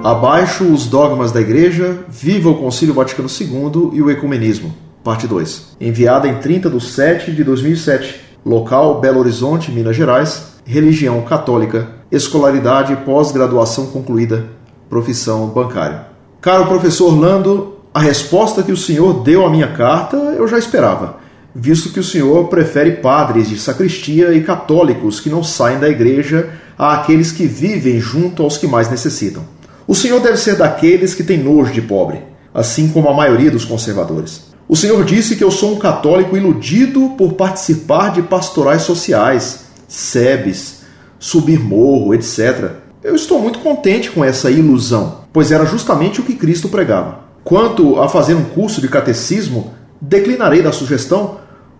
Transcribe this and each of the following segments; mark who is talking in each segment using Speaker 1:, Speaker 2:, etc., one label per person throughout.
Speaker 1: Abaixo os dogmas da Igreja, viva o Concílio Vaticano II e o Ecumenismo, parte 2. Enviada em 30/7/2007. Local, Belo Horizonte, Minas Gerais. Religião católica. Escolaridade pós-graduação concluída. Profissão bancário. Caro professor Orlando, a resposta que o senhor deu à minha carta eu já esperava, visto que o senhor prefere padres de sacristia e católicos que não saem da igreja àqueles que vivem junto aos que mais necessitam. O senhor deve ser daqueles que têm nojo de pobre, assim como a maioria dos conservadores. O senhor disse que eu sou um católico iludido por participar de pastorais sociais, SEBs, subir morro, etc. Eu estou muito contente com essa ilusão, pois era justamente o que Cristo pregava. Quanto a fazer um curso de catecismo, declinarei da sugestão,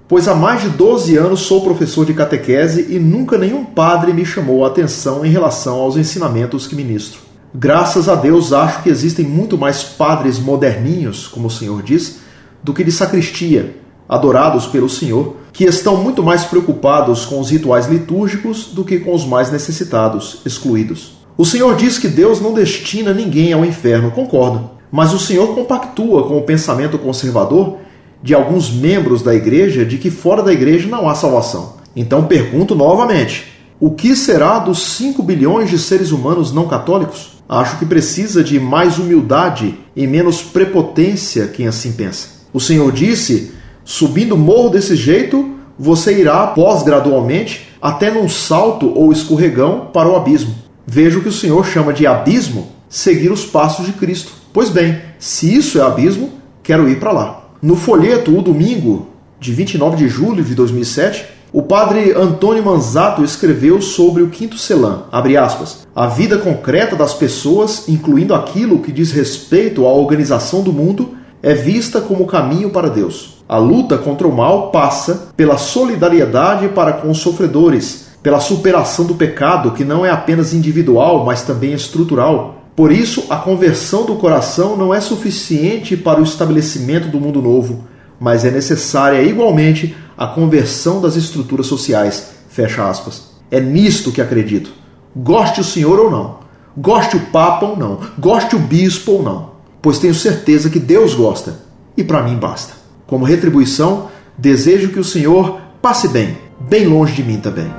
Speaker 1: pois há mais de 12 anos sou professor de catequese e nunca nenhum padre me chamou a atenção em relação aos ensinamentos que ministro. Graças a Deus acho que existem muito mais padres moderninhos, como o senhor diz, do que de sacristia, adorados pelo Senhor, que estão muito mais preocupados com os rituais litúrgicos do que com os mais necessitados, excluídos. O Senhor diz que Deus não destina ninguém ao inferno, concordo, mas o Senhor compactua com o pensamento conservador de alguns membros da igreja de que fora da igreja não há salvação. Então pergunto novamente, o que será dos 5 bilhões de seres humanos não católicos? Acho que precisa de mais humildade e menos prepotência quem assim pensa. O Senhor disse, subindo o morro desse jeito, você irá pós-gradualmente até num salto ou escorregão para o abismo. Vejo que o Senhor chama de abismo seguir os passos de Cristo. Pois bem, se isso é abismo, quero ir para lá. No folheto O Domingo, de 29 de julho de 2007, o padre Antônio Manzato escreveu sobre o quinto Celan, abre aspas, a vida concreta das pessoas, incluindo aquilo que diz respeito à organização do mundo, é vista como caminho para Deus. A luta contra o mal passa pela solidariedade para com os sofredores, pela superação do pecado, que não é apenas individual, mas também estrutural. Por isso, a conversão do coração não é suficiente para o estabelecimento do mundo novo, mas é necessária igualmente a conversão das estruturas sociais. Fecha aspas. É nisto que acredito. Goste o senhor ou não, goste o papa ou não, goste o bispo ou não, pois tenho certeza que Deus gosta, e para mim basta. Como retribuição, desejo que o senhor passe bem, bem longe de mim também.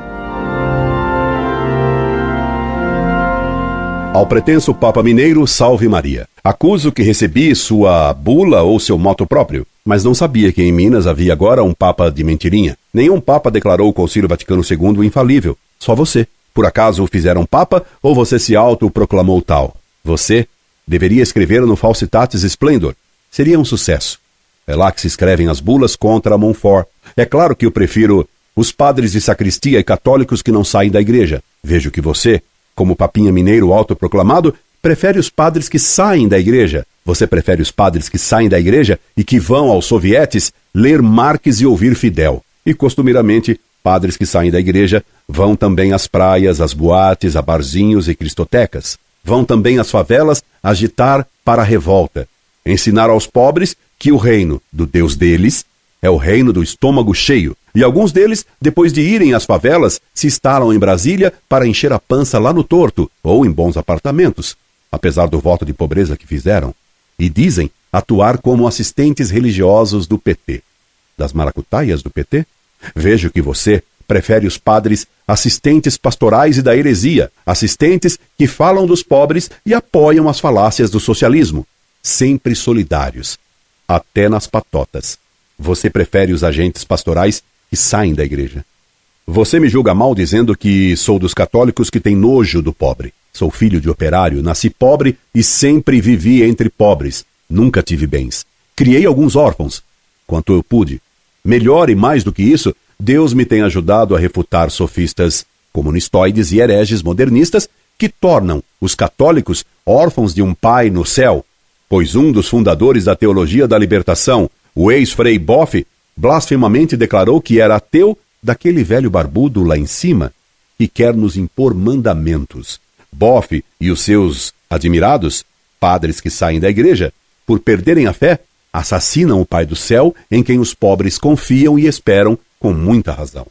Speaker 2: Ao pretenso Papa Mineiro, salve Maria. Acuso que recebi sua bula ou seu moto próprio, mas não sabia que em Minas havia agora um Papa de mentirinha. Nenhum Papa declarou o Concílio Vaticano II infalível, só você. Por acaso o fizeram Papa ou você se autoproclamou tal? Você deveria escrever no Falsitatis Splendor. Seria um sucesso. É lá que se escrevem as bulas contra Montfort. É claro que eu prefiro os padres de sacristia e católicos que não saem da igreja. Vejo que você, como papinha mineiro autoproclamado, prefere os padres que saem da igreja. Você prefere os padres que saem da igreja e que vão aos sovietes ler Marx e ouvir Fidel. E, costumeiramente, padres que saem da igreja vão também às praias, às boates, a barzinhos e cristotecas. Vão também às favelas agitar para a revolta. Ensinar aos pobres que o reino do Deus deles é o reino do estômago cheio. E alguns deles, depois de irem às favelas, se instalam em Brasília para encher a pança lá no torto ou em bons apartamentos, apesar do voto de pobreza que fizeram. E dizem atuar como assistentes religiosos do PT. Das maracutaias do PT? Vejo que você prefere os padres assistentes pastorais e da heresia, assistentes que falam dos pobres e apoiam as falácias do socialismo, sempre solidários, até nas patotas. Você prefere os agentes pastorais que saem da igreja. Você me julga mal dizendo que sou dos católicos que tem nojo do pobre. Sou filho de operário, nasci pobre e sempre vivi entre pobres. Nunca tive bens. Criei alguns órfãos, quanto eu pude. Melhor e mais do que isso, Deus me tem ajudado a refutar sofistas comunistoides e hereges modernistas que tornam os católicos órfãos de um pai no céu, pois um dos fundadores da teologia da libertação, o ex-frei Boff, blasfemamente declarou que era ateu daquele velho barbudo lá em cima, que quer nos impor mandamentos. Boff e os seus admirados, padres que saem da igreja, por perderem a fé, assassinam o Pai do Céu em quem os pobres confiam e esperam com muita razão.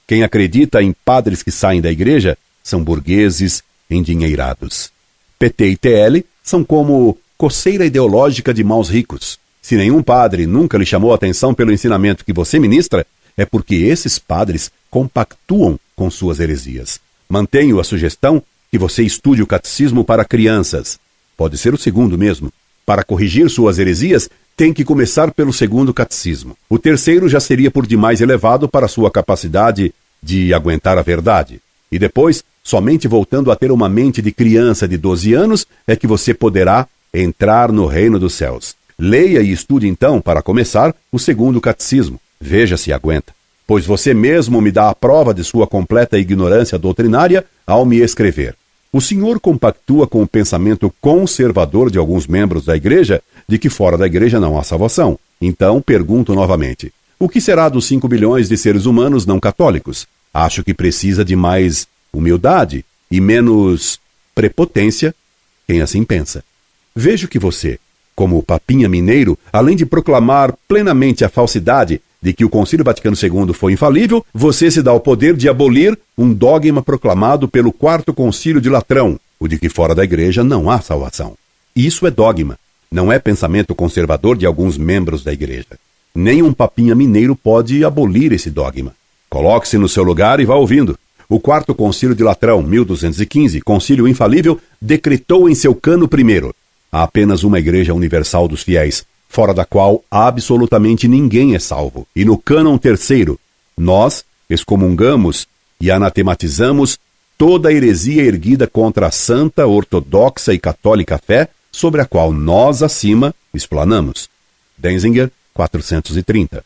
Speaker 2: Quem acredita em padres que saem da igreja são burgueses endinheirados. PT e TL são como coceira ideológica de maus ricos. Se nenhum padre nunca lhe chamou a atenção pelo ensinamento que você ministra, é porque esses padres compactuam com suas heresias. Mantenho a sugestão que você estude o catecismo para crianças. Pode ser o segundo mesmo. Para corrigir suas heresias, tem que começar pelo segundo catecismo. O terceiro já seria por demais elevado para sua capacidade de aguentar a verdade. E depois, somente voltando a ter uma mente de criança de 12 anos, é que você poderá entrar no reino dos céus. Leia e estude então, para começar, o segundo catecismo. Veja se aguenta. Pois você mesmo me dá a prova de sua completa ignorância doutrinária ao me escrever. O senhor compactua com o pensamento conservador de alguns membros da igreja de que fora da igreja não há salvação. Então, pergunto novamente, o que será dos 5 bilhões de seres humanos não católicos? Acho que precisa de mais humildade e menos prepotência quem assim pensa. Vejo que você, como papinha mineiro, além de proclamar plenamente a falsidade de que o Concílio Vaticano II foi infalível, você se dá o poder de abolir um dogma proclamado pelo Quarto Concílio de Latrão, o de que fora da igreja não há salvação. Isso é dogma, não é pensamento conservador de alguns membros da igreja. Nem um papinha mineiro pode abolir esse dogma. Coloque-se no seu lugar e vá ouvindo. O Quarto Concílio de Latrão, 1215, Concílio Infalível, decretou em seu cano primeiro: há apenas uma igreja universal dos fiéis, fora da qual absolutamente ninguém é salvo. E no cânon terceiro, nós excomungamos e anatematizamos toda a heresia erguida contra a santa, ortodoxa e católica fé, sobre a qual nós, acima, explanamos. Denzinger, 430.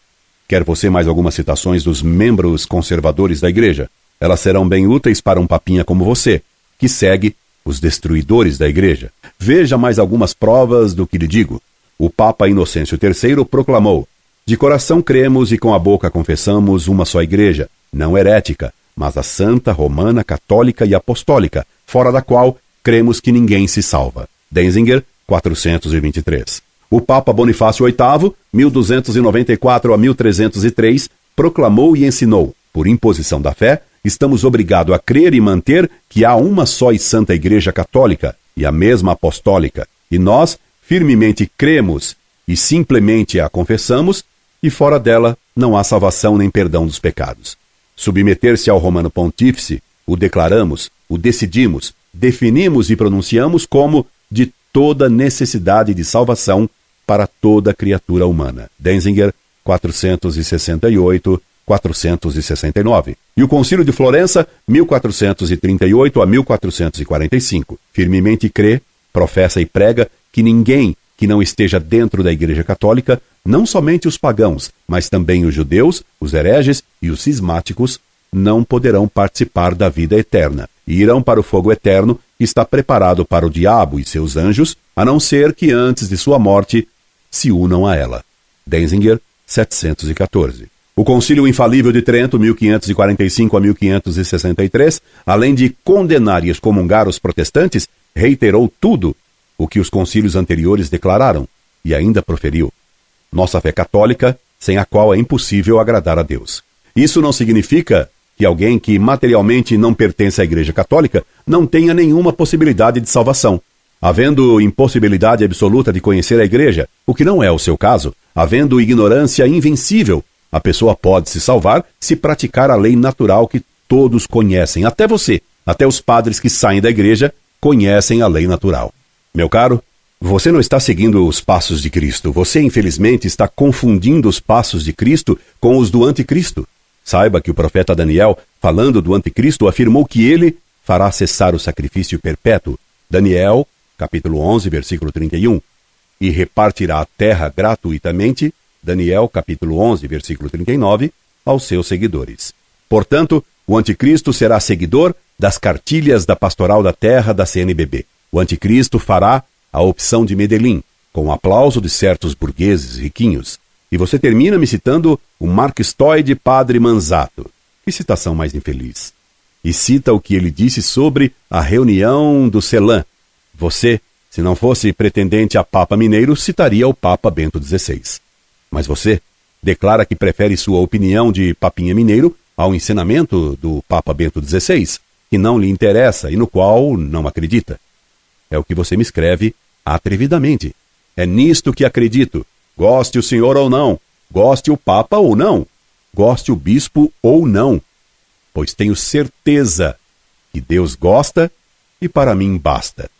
Speaker 2: Quer você mais algumas citações dos membros conservadores da igreja? Elas serão bem úteis para um papinha como você, que segue os destruidores da igreja. Veja mais algumas provas do que lhe digo. O Papa Inocêncio III proclamou: de coração cremos e com a boca confessamos uma só igreja, não herética, mas a santa, romana, católica e apostólica, fora da qual cremos que ninguém se salva. Denzinger, 423. O Papa Bonifácio VIII, 1294 a 1303, proclamou e ensinou: por imposição da fé, estamos obrigados a crer e manter que há uma só e santa Igreja Católica e a mesma apostólica, e nós firmemente cremos e simplesmente a confessamos, e fora dela não há salvação nem perdão dos pecados. Submeter-se ao Romano Pontífice, o declaramos, o decidimos, definimos e pronunciamos como de toda necessidade de salvação para toda criatura humana. Denzinger, 468, 469. E o Concílio de Florença, 1438 a 1445. Firmemente crê, professa e prega que ninguém que não esteja dentro da Igreja Católica, não somente os pagãos, mas também os judeus, os hereges e os cismáticos, não poderão participar da vida eterna e irão para o fogo eterno que está preparado para o diabo e seus anjos, a não ser que antes de sua morte se unam a ela. Denzinger, 714. O Concílio Infalível de Trento, 1545 a 1563, além de condenar e excomungar os protestantes, reiterou tudo o que os concílios anteriores declararam e ainda proferiu: nossa fé católica, sem a qual é impossível agradar a Deus. Isso não significa que alguém que materialmente não pertence à Igreja Católica não tenha nenhuma possibilidade de salvação. Havendo impossibilidade absoluta de conhecer a Igreja, o que não é o seu caso, havendo ignorância invencível, a pessoa pode se salvar se praticar a lei natural que todos conhecem, até você, até os padres que saem da Igreja conhecem a lei natural. Meu caro, você não está seguindo os passos de Cristo. Você, infelizmente, está confundindo os passos de Cristo com os do anticristo. Saiba que o profeta Daniel, falando do anticristo, afirmou que ele fará cessar o sacrifício perpétuo. Daniel, capítulo 11, versículo 31. E repartirá a terra gratuitamente, Daniel, capítulo 11, versículo 39, aos seus seguidores. Portanto, o anticristo será seguidor das cartilhas da Pastoral da Terra da CNBB. O anticristo fará a opção de Medellín, com o aplauso de certos burgueses riquinhos. E você termina me citando o marxistoide Padre Manzato. Que citação mais infeliz. E cita o que ele disse sobre a reunião do CELAM. Você, se não fosse pretendente a Papa Mineiro, citaria o Papa Bento XVI. Mas você declara que prefere sua opinião de Papinha Mineiro ao ensinamento do Papa Bento XVI, que não lhe interessa e no qual não acredita. É o que você me escreve atrevidamente. É nisto que acredito. Goste o senhor ou não, goste o papa ou não, goste o bispo ou não, pois tenho certeza que Deus gosta e para mim basta.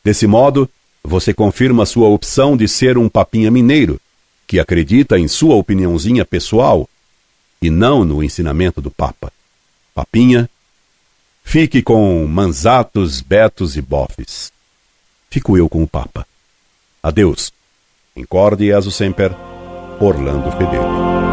Speaker 2: Desse modo, você confirma sua opção de ser um papinha mineiro, que acredita em sua opiniãozinha pessoal e não no ensinamento do Papa. Papinha, fique com manzatos, betos e bofes. Fico eu com o Papa. Adeus. Incorde e aso semper, Orlando Fedeli.